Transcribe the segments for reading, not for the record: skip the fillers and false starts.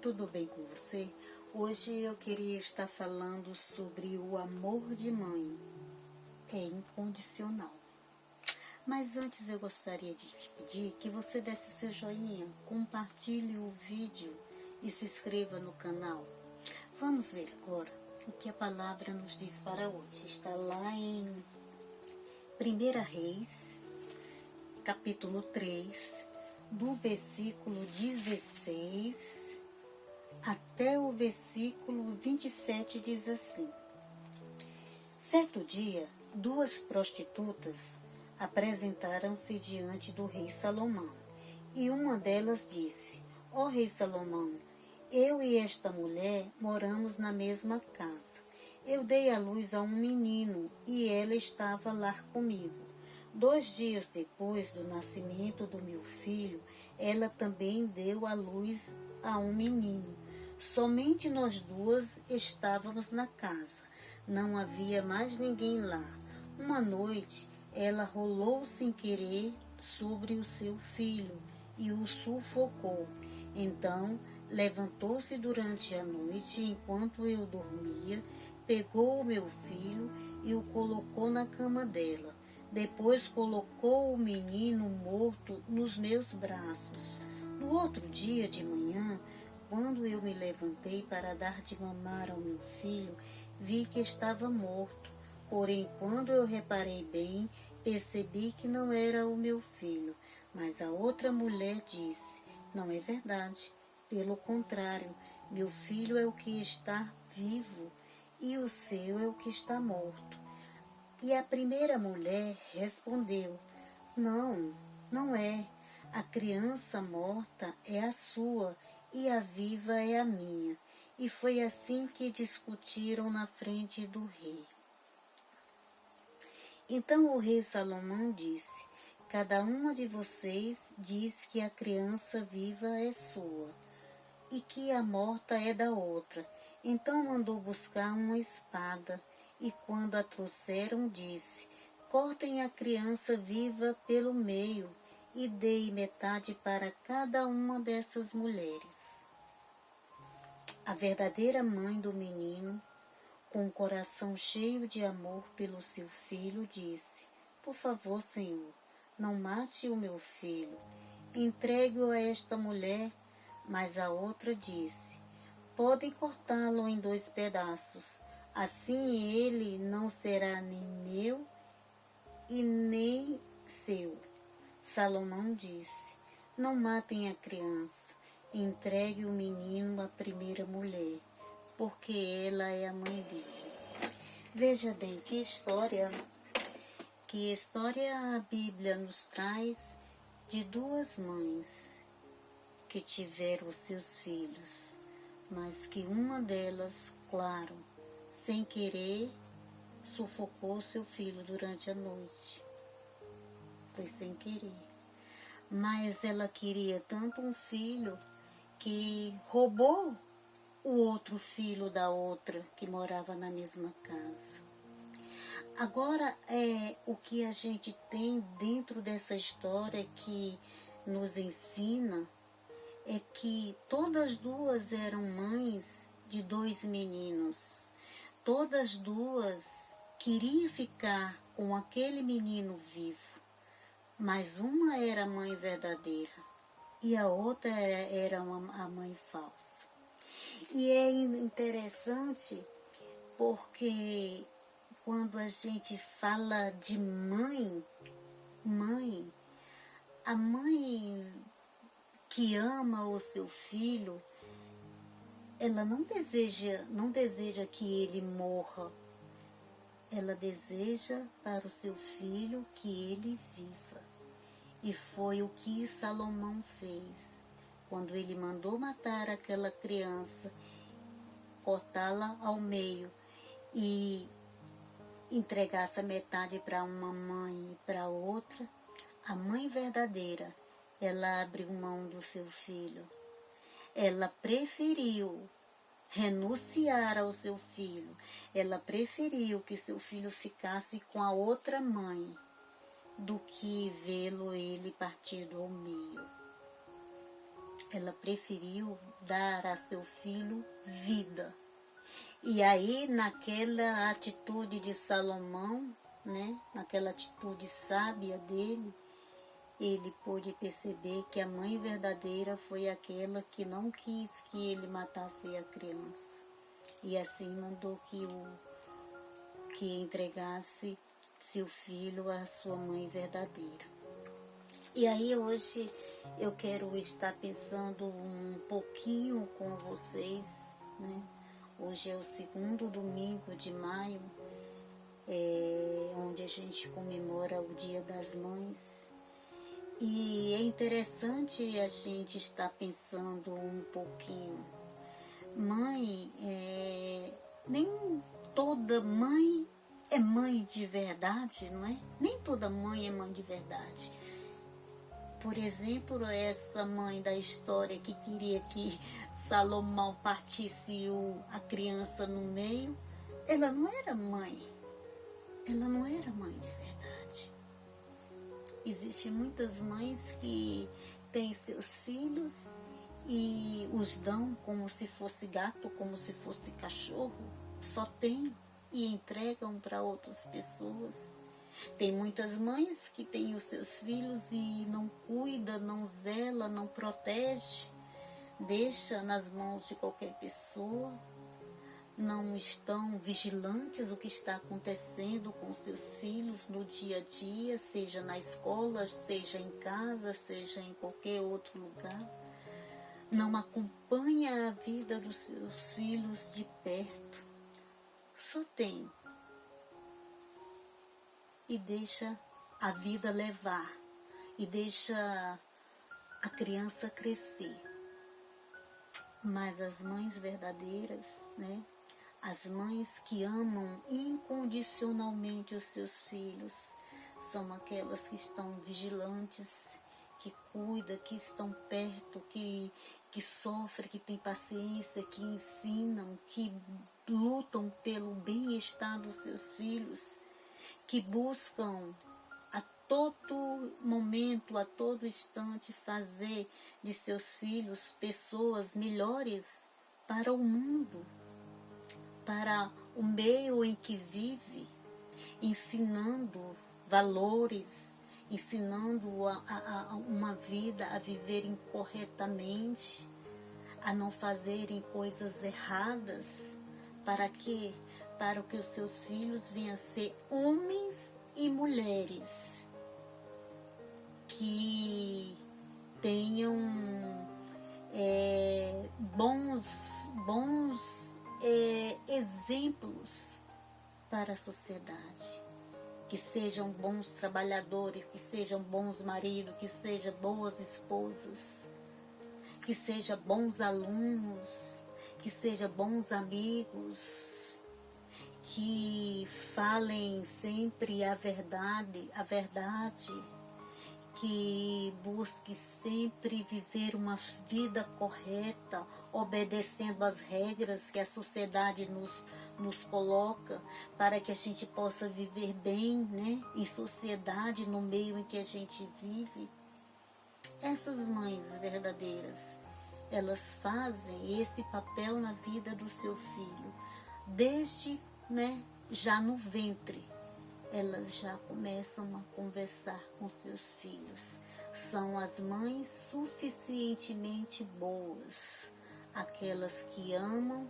tudo bem com você? Hoje eu queria estar falando sobre o amor de mãe. É incondicional. Mas antes eu gostaria de te pedir que você desse seu joinha, compartilhe o vídeo e se inscreva no canal. Vamos ver agora o que a palavra nos diz para hoje. Está lá em 1 Reis, capítulo 3, do versículo 16 até o versículo 27, diz assim: Certo dia, duas prostitutas apresentaram-se diante do rei Salomão, e uma delas disse: Ó rei Salomão, eu e esta mulher moramos na mesma casa. Eu dei à luz a um menino e ela estava lá comigo. 2 dias depois do nascimento do meu filho, ela também deu à luz a um menino. Somente nós duas estávamos na casa. Não havia mais ninguém lá. Uma noite, ela rolou sem querer sobre o seu filho e o sufocou. Então, levantou-se durante a noite, enquanto eu dormia, pegou o meu filho e o colocou na cama dela. Depois colocou o menino morto nos meus braços. No outro dia de manhã, quando eu me levantei para dar de mamar ao meu filho, vi que estava morto. Porém, quando eu reparei bem, percebi que não era o meu filho. Mas a outra mulher disse: Não é verdade. Pelo contrário, meu filho é o que está vivo e o seu é o que está morto. E a primeira mulher respondeu: Não, não é. A criança morta é a sua e a viva é a minha. E foi assim que discutiram na frente do rei. Então o rei Salomão disse: Cada uma de vocês diz que a criança viva é sua e que a morta é da outra. Então mandou buscar uma espada e, quando a trouxeram, disse: Cortem a criança viva pelo meio e deem metade para cada uma dessas mulheres. A verdadeira mãe do menino, com o coração cheio de amor pelo seu filho, disse: Por favor, Senhor, não mate o meu filho. Entregue-o a esta mulher. Mas a outra disse: Podem cortá-lo em 2 pedaços. Assim ele não será nem meu e nem seu. Salomão disse: Não matem a criança. Entregue o menino à primeira mulher, porque ela é a mãe dele. Veja bem que história a Bíblia nos traz de 2 mães que tiveram os seus filhos, mas que uma delas, claro, sem querer, sufocou seu filho durante a noite. Foi sem querer. Mas ela queria tanto um filho que roubou o outro filho da outra que morava na mesma casa. Agora, o que a gente tem dentro dessa história que nos ensina é que todas duas eram mães de 2 meninos. Todas duas queriam ficar com aquele menino vivo, mas uma era a mãe verdadeira e a outra era a mãe falsa. E é interessante porque quando a gente fala de mãe, a mãe que ama o seu filho, ela não deseja que ele morra. Ela deseja para o seu filho que ele viva. E foi o que Salomão fez, quando ele mandou matar aquela criança, cortá-la ao meio e entregar essa metade para uma mãe e para outra. A mãe verdadeira, ela abriu mão do seu filho. Ela preferiu renunciar ao seu filho. Ela preferiu que seu filho ficasse com a outra mãe do que vê-lo ele partido ao meio. ela preferiu dar a seu filho vida. E aí, naquela atitude de Salomão, né, naquela atitude sábia dele, ele pôde perceber que a mãe verdadeira foi aquela que não quis que ele matasse a criança. E assim mandou que entregasse seu filho à sua mãe verdadeira. E aí hoje eu quero estar pensando um pouquinho com vocês, né? Hoje é o segundo domingo de maio, onde a gente comemora o Dia das Mães. E é interessante a gente estar pensando um pouquinho. Mãe, nem toda mãe é mãe de verdade, não é? Nem toda mãe é mãe de verdade. Por exemplo, essa mãe da história que queria que Salomão partisse a criança no meio, ela não era mãe. Ela não era mãe de verdade. Existem muitas mães que têm seus filhos e os dão como se fosse gato, como se fosse cachorro. Só tem e entregam para outras pessoas. Tem muitas mães que têm os seus filhos e não cuida, não zela, não protege, deixa nas mãos de qualquer pessoa, não estão vigilantes o que está acontecendo com seus filhos no dia a dia, seja na escola, seja em casa, seja em qualquer outro lugar. Não acompanha a vida dos seus filhos de perto. Só tem. E deixa a vida levar, e deixa a criança crescer. Mas as mães verdadeiras, né? As mães que amam incondicionalmente os seus filhos, são aquelas que estão vigilantes, que cuidam, que estão perto, que sofrem, que têm paciência, que ensinam, que lutam pelo bem-estar dos seus filhos, que buscam a todo momento, a todo instante, fazer de seus filhos pessoas melhores para o mundo, para o meio em que vive, ensinando valores, ensinando a uma vida a viverem corretamente, a não fazerem coisas erradas. Para quê? Para que os seus filhos venham a ser homens e mulheres que tenham bons exemplos para a sociedade, que sejam bons trabalhadores, que sejam bons maridos, que sejam boas esposas, que sejam bons alunos, que sejam bons amigos, que falem sempre a verdade, que busque sempre viver uma vida correta, obedecendo às regras que a sociedade nos coloca, para que a gente possa viver bem, né, em sociedade, no meio em que a gente vive. Essas mães verdadeiras, elas fazem esse papel na vida do seu filho, desde, né, já no ventre. Elas já começam a conversar com seus filhos. São as mães suficientemente boas, aquelas que amam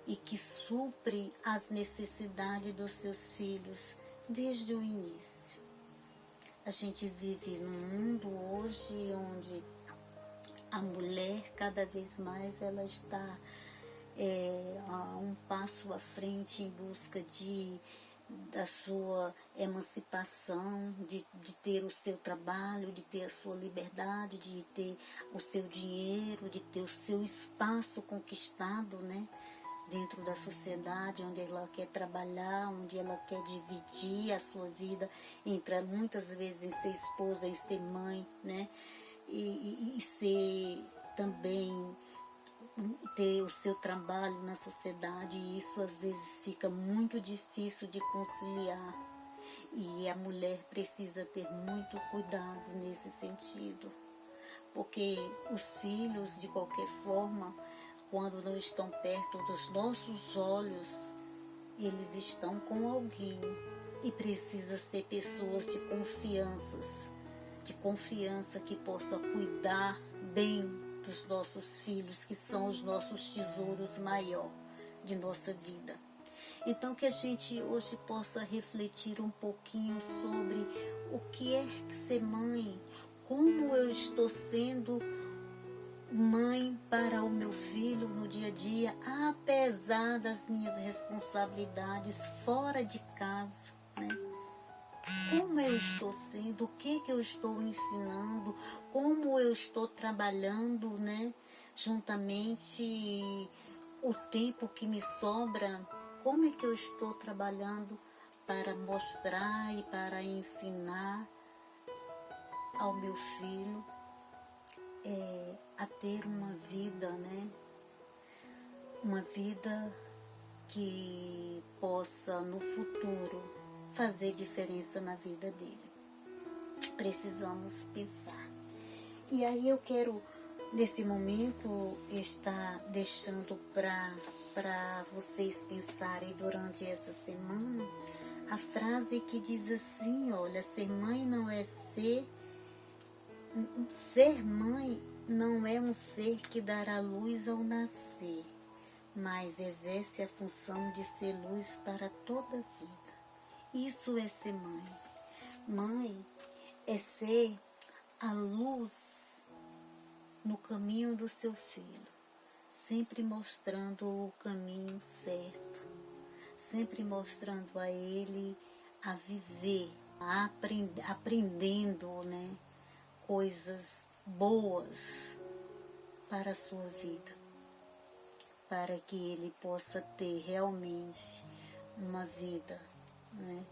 e que suprem as necessidades dos seus filhos desde o início. A gente vive num mundo hoje onde a mulher, cada vez mais, ela está a um passo à frente em busca da sua emancipação, de ter o seu trabalho, de ter a sua liberdade, de ter o seu dinheiro, de ter o seu espaço conquistado, né, dentro da sociedade, onde ela quer trabalhar, onde ela quer dividir a sua vida entre, muitas vezes, em ser esposa, em ser mãe, né, e ser também, ter o seu trabalho na sociedade, e isso às vezes fica muito difícil de conciliar. E a mulher precisa ter muito cuidado nesse sentido, porque os filhos, de qualquer forma, quando não estão perto dos nossos olhos, eles estão com alguém e precisa ser pessoas de confiança que possa cuidar bem dos nossos filhos, que são os nossos tesouros maior de nossa vida. Então que a gente hoje possa refletir um pouquinho sobre o que é ser mãe, como eu estou sendo mãe para o meu filho no dia a dia, apesar das minhas responsabilidades fora de casa, né? Como eu estou sendo, o que eu estou ensinando, como eu estou trabalhando, né? Juntamente o tempo que me sobra, como é que eu estou trabalhando para mostrar e para ensinar ao meu filho a ter uma vida, né? Uma vida que possa no futuro fazer diferença na vida dele. Precisamos pensar. E aí eu quero, nesse momento, estar deixando para vocês pensarem durante essa semana a frase que diz assim, olha, ser mãe não é ser mãe não é um ser que dará luz ao nascer, mas exerce a função de ser luz para toda a vida. Isso é ser mãe. Mãe é ser a luz no caminho do seu filho, sempre mostrando o caminho certo, sempre mostrando a ele a viver, aprendendo, né, coisas boas para a sua vida, para que ele possa ter realmente uma vida, né,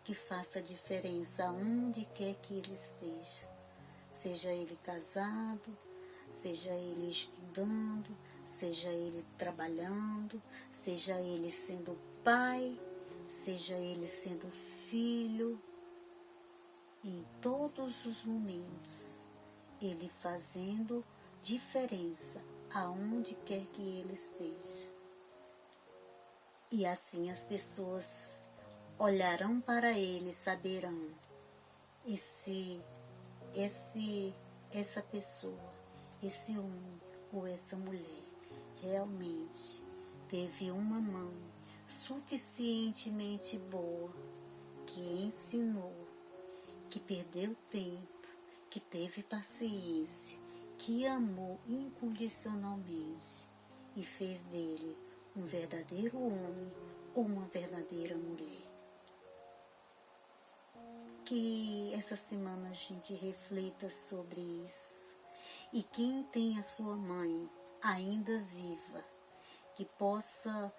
que faça diferença aonde quer que ele esteja, seja ele casado, seja ele estudando, seja ele trabalhando, seja ele sendo pai, seja ele sendo filho, em todos os momentos, ele fazendo diferença aonde quer que ele esteja. E assim as pessoas olharão para ele e saberão essa pessoa, esse homem ou essa mulher realmente teve uma mãe suficientemente boa que ensinou, que perdeu tempo, que teve paciência, que amou incondicionalmente e fez dele um verdadeiro homem ou uma verdadeira mulher. Que essa semana a gente reflita sobre isso. E quem tem a sua mãe ainda viva, que possa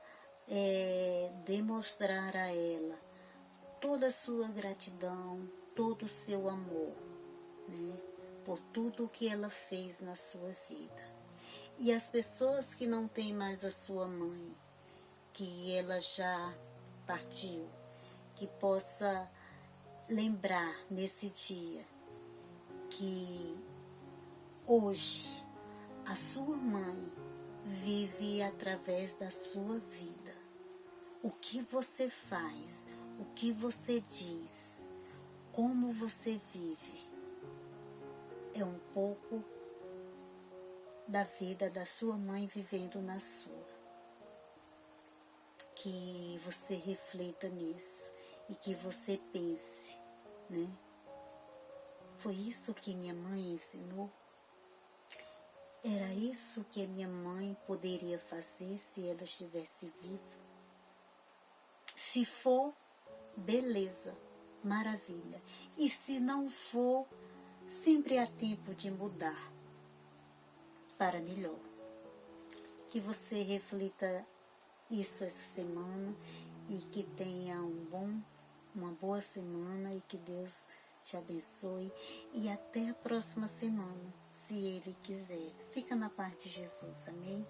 demonstrar a ela toda a sua gratidão, todo o seu amor, né, por tudo o que ela fez na sua vida. E as pessoas que não têm mais a sua mãe, que ela já partiu, que possa lembrar nesse dia que hoje a sua mãe vive através da sua vida. O que você faz, o que você diz, como você vive, é um pouco da vida da sua mãe vivendo na sua. Que você reflita nisso e que você pense, né? Foi isso que minha mãe ensinou? Era isso que a minha mãe poderia fazer se ela estivesse viva? Se for, beleza, maravilha. E se não for, sempre há tempo de mudar para melhor. Que você reflita isso essa semana e que tenha uma boa semana e que Deus te abençoe e até a próxima semana, se Ele quiser. Fica na paz de Jesus, amém?